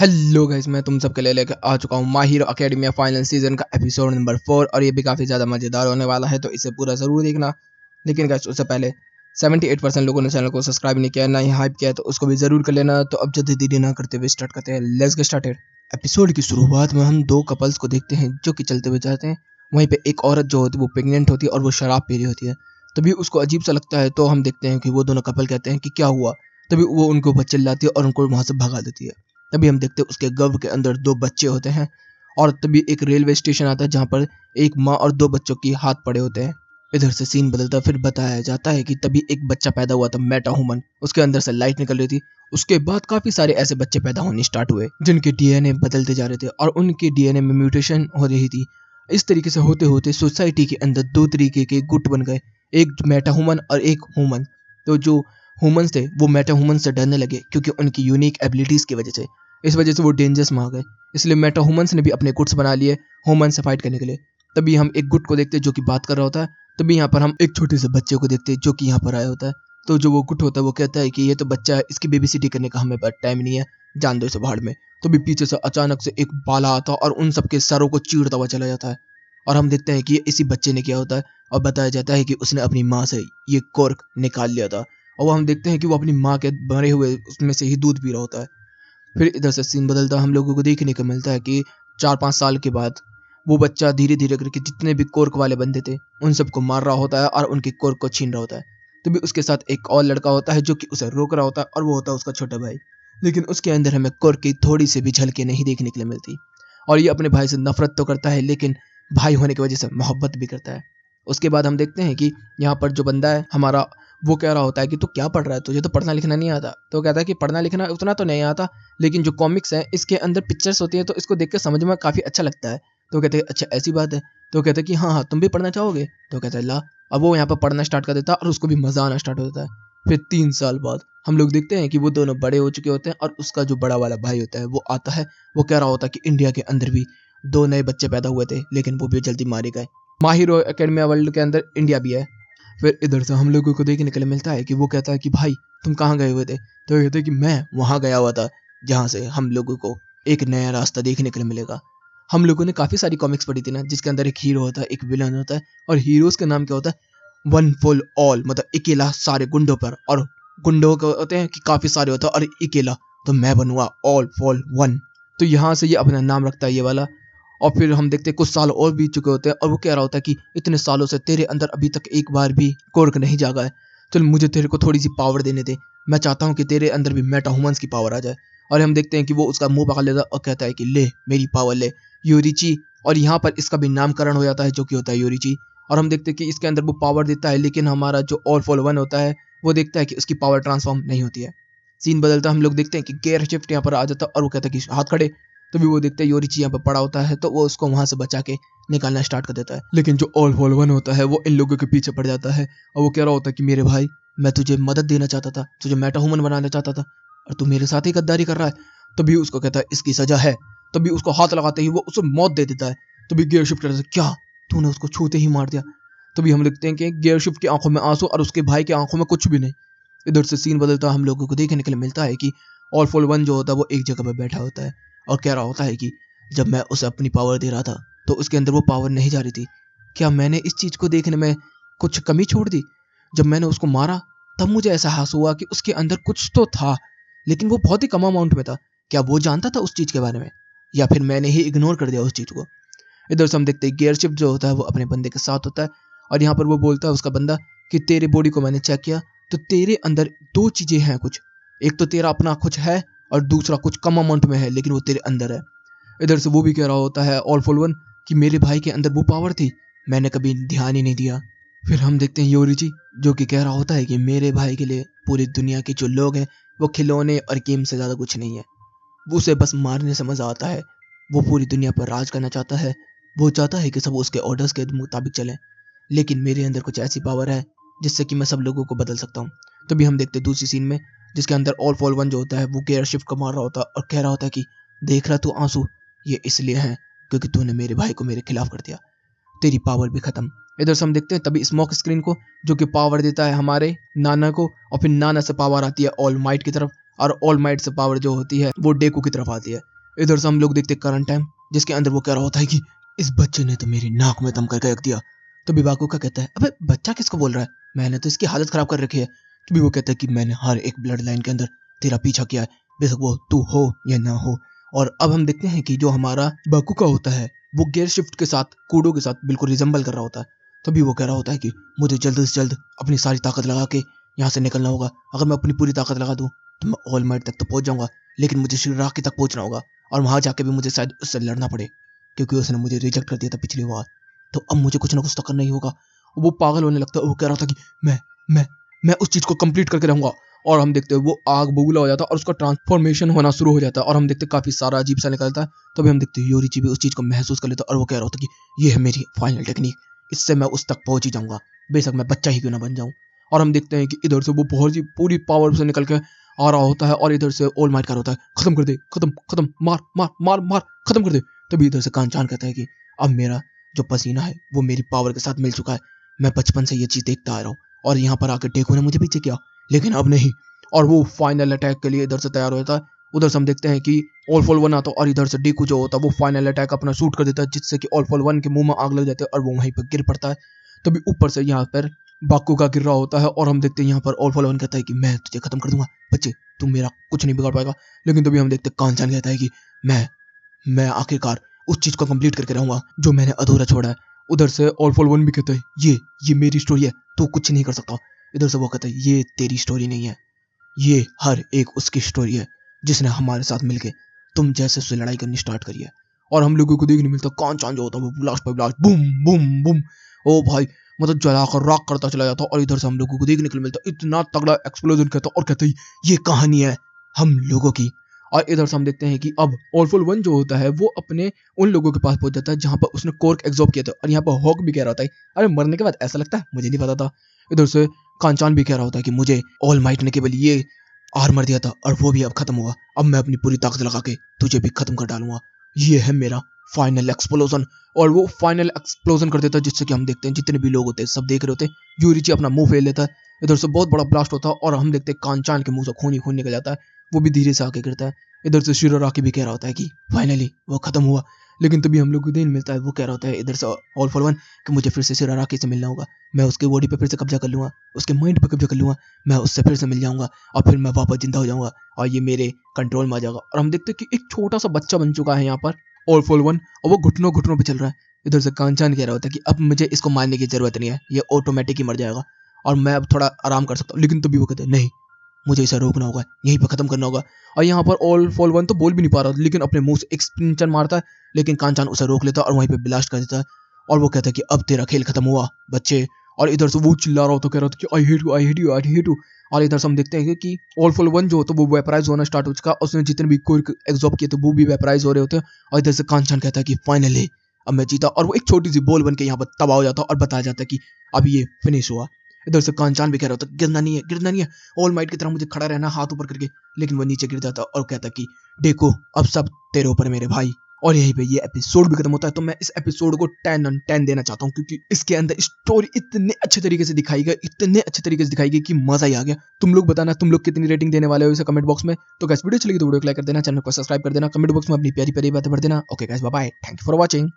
Hello guys, मैं तुम सबके लिए लेकर आ चुका हूँ my hero academia final season का एपिसोड नंबर 4 और ये भी काफ़ी ज़्यादा मज़ेदार होने वाला है, तो इसे पूरा ज़रूर देखना। लेकिन गाइस उससे पहले 78% लोगों ने चैनल को सब्सक्राइब नहीं किया, ना ही हाइप किया है, तो उसको भी ज़रूर कर लेना। तो अब जल्दी देरी ना करते हुए स्टार्ट करते हैं। Let's get started. एपिसोड की शुरुआत में हम दो कपल्स को देखते हैं जो कि चलते हुए जाते हैं। वहीं पे एक औरत जो होती है वो प्रेग्नेंट होती है और वो शराब पी रही होती है। तभी उसको अजीब सा लगता है, तो हम देखते हैं कि वो दोनों कपल कहते हैं कि क्या हुआ। तभी वो उनके ऊपर चिल्लाती है और उनको वहाँ से भगा देती है। तभी हम देखते हैं उसके गर्भ के अंदर दो बच्चे होते हैं। और तभी एक रेलवे स्टेशन आता है जहाँ पर एक माँ और दो बच्चों की हाथ पड़े होते हैं। इधर से सीन बदलता फिर बताया जाता है कि तभी एक बच्चा पैदा हुआ था, मेटा ह्यूमन। उसके अंदर से लाइट निकल रही थी। उसके बाद काफी सारे ऐसे बच्चे पैदा होने स्टार्ट हुए जिनके डीएनए बदलते जा रहे थे और उनके डीएनए में म्यूटेशन हो रही थी। इस तरीके से होते होते सोसाइटी के अंदर दो तरीके के गुट बन गए, एक मेटा ह्यूमन और एक ह्यूमन। तो जो ह्यूमंस थे वो मेटा ह्यूमन से डरने लगे क्योंकि उनकी यूनिक एबिलिटीज की वजह से। इस वजह से वो डेंजरस में आ गए। इसलिए मेटा ह्यूमंस ने भी अपने गुट्स बना लिए ह्यूमन से फाइट करने के लिए। तभी हम एक गुट को देखते हैं जो कि बात कर रहा होता है। तभी यहाँ पर हम एक छोटे से बच्चे को देखते हैं जो कि यहाँ पर आया होता है। तो जो वो गुट होता है वो कहता है कि ये तो बच्चा है, इसकी बेबी सिटी करने का हमें पास टाइम नहीं है, जान दो इसे भाड़ में। तो भी पीछे से अचानक से एक बाला आता है और उन सबके सरों को चीरता हुआ चला जाता है। और हम देखते हैं कि ये इसी बच्चे ने किया होता है। और बताया जाता है कि उसने अपनी माँ से ये कोर्क निकाल लिया था। और वो हम देखते हैं कि वो अपनी माँ के मरे हुए उसमें से ही दूध पी रहा होता है। फिर इधर से सीन बदलता हम लोगों को देखने को मिलता है कि 4-5 साल के बाद वो बच्चा धीरे धीरे करके जितने भी कोर्क वाले बंदे थे उन सबको मार रहा होता है और उनके कोर्क को छीन रहा होता है। तभी उसके साथ एक और लड़का होता है जो कि उसे रोक रहा होता है और वो होता है उसका छोटा भाई। लेकिन उसके अंदर हमें कोर्क की थोड़ी सी भी झलकी नहीं देखने के लिए मिलती। और ये अपने भाई से नफरत तो करता है लेकिन भाई होने की वजह से मोहब्बत भी करता है। उसके बाद हम देखते हैं कि यहाँ पर जो बंदा है हमारा, वो कह रहा होता है कि तू क्या पढ़ रहा है, तुझे तो पढ़ना लिखना नहीं आता। तो कहता है कि पढ़ना लिखना उतना तो नहीं आता, लेकिन जो कॉमिक्स है इसके अंदर पिक्चर्स होती है तो इसको देख के समझ में काफ़ी अच्छा लगता है। तो कहते हैं अच्छा ऐसी बात है। तो कहते हैं कि हाँ हाँ तुम भी पढ़ना चाहोगे। तो कहता है ला। अब वो यहाँ पर पढ़ना स्टार्ट कर देता है और उसको भी मज़ा आना स्टार्ट हो जाता है। फिर 3 साल बाद हम लोग देखते हैं कि वो दोनों बड़े हो चुके होते हैं और उसका जो बड़ा वाला भाई होता है वो आता है। वो कह रहा होता है कि इंडिया के अंदर भी दो नए बच्चे पैदा हुए थे लेकिन वो भी जल्दी मारे गए। माय हीरो एकेडमिया वर्ल्ड के अंदर इंडिया भी है। फिर इधर से हम लोगों को देखने के लिए मिलता है कि वो कहता है कि भाई तुम कहाँ गए हुए थे। तो कहते हैं कि मैं वहाँ गया हुआ था जहाँ से हम लोगों को एक नया रास्ता देखने के लिए मिलेगा। हम लोगों ने काफ़ी सारी कॉमिक्स पढ़ी थी ना, जिसके अंदर एक हीरो होता है, एक विलन होता है। और हीरोज का नाम क्या होता है, वन फुल ऑल, मतलब अकेला सारे गुंडों पर। और गुंडों को होते हैं कि काफ़ी सारे होता है और अकेला, तो मैं बनूंगा ऑल फॉल वन। तो यहाँ से ये अपना नाम रखता है ये वाला। और फिर हम देखते हैं कुछ साल और बीत चुके होते हैं और वो कह रहा होता है कि इतने सालों से तेरे अंदर अभी तक एक बार भी कोर्क नहीं जागा है। चल मुझे तेरे को थोड़ी सी पावर देने दे, मैं चाहता हूँ कि तेरे अंदर भी मेटा ह्यूमंस की पावर आ जाए। और हम देखते हैं कि वो उसका मुंह पकड़ लेता है और कहता है कि ले मेरी पावर ले, यूरिची। और यहाँ पर इसका भी नामकरण हो जाता है जो कि होता है यूरिची। और हम देखते हैं कि इसके अंदर वो पावर देता है, लेकिन हमारा जो ऑल फॉर वन होता है वो देखता है कि उसकी पावर ट्रांसफॉर्म नहीं होती है। सीन बदलता हम लोग देखते हैं कि गेयर शिफ्ट यहाँ पर आ जाता है और वो कहता है कि हाथ खड़े। तो भी वो देखते हैं योरिची यहाँ पर पड़ा होता है, तो वो उसको वहां से बचा के निकालना स्टार्ट कर देता है। लेकिन जो ऑल फॉर वन होता है वो इन लोगों के पीछे पड़ जाता है और वो कह रहा होता है कि मेरे भाई, मैं तुझे मदद देना चाहता था, तुझे मेटा ह्यूमन बनाना चाहता था और तू मेरे साथ ही गद्दारी कर रहा है। तभी उसको कहता है इसकी सजा है। तभी उसको हाथ लगाते ही वो उसे मौत दे देता है। तभी गियर शिफ्ट कहता है क्या तूने उसको छूते ही मार दिया। तभी हम देखते हैं कि गियर शिफ्ट की आंखों में आंसू और उसके भाई की आंखों में कुछ भी नहीं। इधर से सीन बदलता हम लोगों को देखने के लिए मिलता है कि ऑल फॉर वन जो होता है वो एक जगह पर बैठा होता है और कह रहा होता है कि जब मैं उसे अपनी पावर दे रहा था तो उसके अंदर वो पावर नहीं जा रही थी। क्या मैंने इस चीज़ को देखने में कुछ कमी छोड़ दी? जब मैंने उसको मारा तब मुझे एहसास हुआ कि उसके अंदर कुछ तो था, लेकिन वो बहुत ही कम अमाउंट में था। क्या वो जानता था उस चीज़ के बारे में, या फिर मैंने ही इग्नोर कर दिया उस चीज़ को? इधर से हम देखते हैं गियर शिफ्ट जो होता है वो अपने बंदे के साथ होता है। और यहाँ पर वो बोलता है उसका बंदा कि तेरे बॉडी को मैंने चेक किया तो तेरे अंदर दो चीज़ें हैं कुछ। एक तो तेरा अपना कुछ है और दूसरा कुछ कम अमाउंट में है लेकिन वो तेरे अंदर है। इधर से वो भी कह रहा होता है ऑल फॉर वन कि मेरे भाई के अंदर वो पावर थी, मैंने कभी ध्यान ही नहीं दिया। फिर हम देखते हैं योरिची जो कि कह रहा होता है कि मेरे भाई के लिए पूरी दुनिया के जो लोग हैं वो खिलौने और गेम से ज़्यादा कुछ नहीं है। वो उसे बस मारने से मज़ा आता है। वो पूरी दुनिया पर राज करना चाहता है। वो चाहता है कि सब उसके ऑर्डर्स के मुताबिक चलें। लेकिन मेरे अंदर कुछ ऐसी पावर है जिससे कि मैं सब लोगों को बदल सकता हूँ। तभी हम देखते हैं दूसरी सीन में जिसके अंदर ऑल फॉर वन जो होता है वो गेयर शिफ्ट को मार रहा होता है और कह रहा होता है कि देख रहा तू आंसू, ये इसलिए है क्योंकि तूने मेरे भाई को मेरे खिलाफ कर दिया, तेरी पावर भी खत्म। इधर से हम देखते हैं तभी स्मोक स्क्रीन को जो कि पावर देता है हमारे नाना को, और फिर नाना से पावर आती है ऑल माइट की तरफ। और ऑल माइट से पावर जो होती है वो डेकू की तरफ आती है। इधर से हम लोग देखते करंट टाइम, जिसके अंदर वो कह रहा होता है कि इस बच्चे ने तो मेरी नाक में दम करके रख दिया। तभी बाकुका कहता है अबे बच्चा किसको बोल रहा है, मैंने तो इसकी हालत खराब कर रखी है। तभी वो कहता है कि मैंने हर एक ब्लड लाइन के अंदर तेरा पीछा किया है, बेशक वो तू हो या ना हो। और अब हम देखते हैं कि जो हमारा बाकुका होता है वो गियर शिफ्ट के साथ कूडो के साथ बिल्कुल रिजेंबल कर रहा होता है। तभी वो कह रहा होता है कि मुझे जल्द से जल्द अपनी सारी ताकत लगा के यहाँ से निकलना होगा। अगर मैं अपनी पूरी ताकत लगा दूं तो मैं ऑल माइट तक तो पहुंच जाऊंगा, लेकिन मुझे शिराकी तक पहुंचना होगा और वहां जाके भी मुझे शायद उससे लड़ना पड़े, क्योंकि उसने मुझे रिजेक्ट कर दिया था पिछली बार। तो अब मुझे कुछ ना कुछ तो करना ही होगा। वो पागल होने लगता है। वो कह रहा था कि मैं मैं मैं उस चीज को कंप्लीट करके रहूंगा। और हम देखते हैं वो आग बबूला हो जाता है और उसका ट्रांसफॉर्मेशन होना शुरू हो जाता है और हम देखते हैं काफी सारा अजीब सा निकलता है। तभी हम देखते हैं योरीची भी उस चीज को महसूस कर लेता है और वो कह रहा होता है कि ये है मेरी फाइनल टेक्निक, इससे मैं उस तक पहुंच ही जाऊंगा, बेशक मैं बच्चा ही क्यों ना बन जाऊं। और हम देखते हैं कि इधर से वो बहुत ही पूरी पावर से निकल के आ रहा होता है और इधर से ऑल माइट कर होता है खत्म कर दे, खत्म खत्म, मार मार मार मार, खत्म कर दे। तभी इधर से कांचान कहता है कि अब मेरा जो पसीना है वो मेरी पावर के साथ मिल चुका है। मैं बचपन से ये चीज देखता आ रहा हूँ और यहाँ पर आकर डेको ने मुझे पीछे किया, लेकिन अब नहीं। और वो फाइनल अटैक के लिए इधर से तैयार हो जाता है। उधर से हम देखते हैं कि ऑल फॉल वन आता है और इधर से डेकू जो होता है वो फाइनल अटैक अपना शूट कर देता है, जिससे कि ऑल फॉल वन के मुंह में आग लग जाती है और वो वहीं पर गिर पड़ता है। तभी ऊपर से यहाँ पर बाकुगा गिर रहा होता है और हम देखते हैं यहाँ पर ऑल फॉल वन कहता है कि मैं तुझे खत्म कर दूंगा बच्चे, तू मेरा कुछ नहीं बिगाड़ पाएगा। लेकिन तभी हम देखते हैं कांचन कहता है कि मैं आखिरकार उस चीज को कंप्लीट करके रहूंगा जो मैंने अधूरा छोड़ा है। उधर से ऑल फॉल वन भी कहता है ये मेरी स्टोरी है, तू कुछ नहीं कर सकता। इधर से वो कहता है ये तेरी स्टोरी नहीं है, ये हर एक उसकी स्टोरी है जिसने हमारे साथ मिलके तुम जैसे से लड़ाई करनी स्टार्ट करी है। और हम लोगों को देखने मिलता कान चांद जो होता है वो ब्लास्ट पे ब्लास्ट, बूम बूम बूम, ओ भाई मतलब जलाकर राख करता चला जाता। और इधर से हम लोगों को देखने को मिलता इतना तगड़ा एक्सप्लोजन कहता और कहता है ये कहानी है हम लोगों की। और इधर से हम देखते हैं कि अब ऑलफुल वन जो होता है वो अपने उन लोगों के पास पहुंच जाता है जहां पर उसने कोर्क एब्जॉर्ब किया था। और यहाँ पर हॉक भी कह रहा था अरे मरने के बाद ऐसा लगता है, मुझे नहीं पता था। इधर से कांचान भी कह रहा होता है कि मुझे ऑल माइट ने केवल ये आर्मर दिया था और वो भी अब खत्म हुआ, अब मैं अपनी पूरी ताकत लगा के तुझे भी खत्म कर डालूंगा, ये है मेरा फाइनल एक्सप्लोजन। और वो फाइनल एक्सप्लोजन कर देता है जिससे कि हम देखते हैं जितने भी लोग होते हैं सब देख रहे होते हैं, यूरिची अपना मुंह फेर लेता है। इधर से बहुत बड़ा ब्लास्ट होता है और हम देखते हैं कांचान के मुंह से खून ही खून निकल जाता है, वो भी धीरे से आके गिरता है। इधर से शिरोराकी भी कह रहा होता है कि फाइनली वो खत्म हुआ। लेकिन तभी हम लोग को दिन मिलता है, वो कह रहा होता है इधर से ऑल फॉर वन कि मुझे फिर से शिरोराकी से मिलना होगा, मैं उसके बॉडी पे फिर से कब्जा कर लूंगा, उसके माइंड पे कब्जा कर लूंगा, मैं उससे फिर से मिल जाऊंगा और फिर मैं वापस जिंदा हो जाऊंगा और ये मेरे कंट्रोल में आ जाएगा। और हम देखते हैं कि एक छोटा सा बच्चा बन चुका है यहाँ पर ऑल फॉर वन, और वो घुटनों घुटनों पे चल रहा है। इधर से कांचान कह रहा होता है कि अब मुझे इसको मारने की जरूरत नहीं है, ये ऑटोमेटिक ही मर जाएगा और मैं अब थोड़ा आराम कर सकता हूँ। लेकिन तभी वो कहते हैं नहीं, मुझे इसे रोकना होगा, यहीं पर खत्म करना होगा। और यहाँ पर ऑल फॉल वन तो बोल भी नहीं पा रहा, लेकिन अपने मुंह से एक स्पिंचन मारता है, लेकिन कांचान उसे रोक लेता है और वहीं पे ब्लास्ट कर देता है। और वो कहता है कि अब तेरा खेल खत्म हुआ बच्चे। और इधर से वो चिल्ला रहा होता, कह रहा था कि I hate you, I hate you, I hate you. और इधर से हम देखते हैं कि ऑल फॉल वन जो होता है वो वेपराइज होना स्टार्ट हो चुका, उसने जितने भी कोई एग्जॉर्ब किए थे वो भी वेपराइज हो रहे होते हैं। और इधर से कांचान कहता है कि फाइनली अब मैं जीता, और वो एक छोटी सी बॉल बन के यहाँ पर तबाह हो जाता है और बताया जाता है कि अब ये फिनिश हुआ। इधर से कांचान भी कह रहा होता गिरना नहीं है, गिरना नहीं है, ऑल माइट की तरह मुझे खड़ा रहना हाथ ऊपर करके। लेकिन वो नीचे गिर जाता और कहता कि देखो अब सब तेरे ऊपर मेरे भाई। और यहीं पे ये एपिसोड भी खत्म होता है। तो मैं इस एपिसोड को 10 on 10 देना चाहता हूँ, क्योंकि इसके अंदर स्टोरी इतने अच्छे तरीके से दिखाई गई, इतने अच्छे तरीके से दिखाई गई कि मजा ही आ गया। तुम लोग बताना तुम लोग कितनी रेटिंग देने वाले हो इसे कमेंट बॉक्स में। तो गाइस वीडियो अच्छी लगी तो वीडियो को लाइक कर देना, चैनल को सब्सक्राइब कर देना, कमेंट बॉक्स में अपनी प्यारी प्यारी बातें भर देना। Okay guys bye bye, thank you for watching.